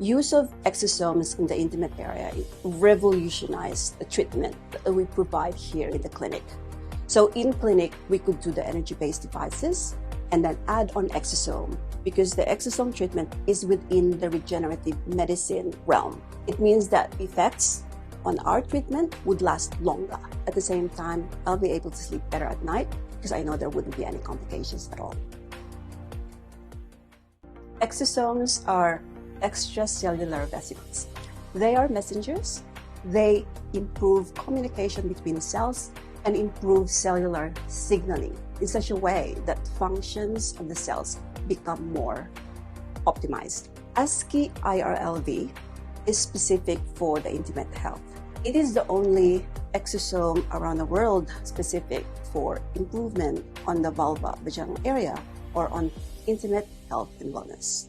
Use of exosomes in the intimate area revolutionized the treatment that we provide here in the clinic. So in clinic, we could do the energy-based devices and then add on exosome, because the exosome treatment is within the regenerative medicine realm. It means that effects on our treatment would last longer. At the same time, I'll be able to sleep better at night because I know there wouldn't be any complications at all. Exosomes are extracellular vesicles. They are messengers. They improve communication between cells and improve cellular signaling in such a way that functions of the cells become more optimized. ASCE IRLV is specific for the intimate health. It is the only exosome around the world specific for improvement on the vulva vaginal area or on intimate health and wellness.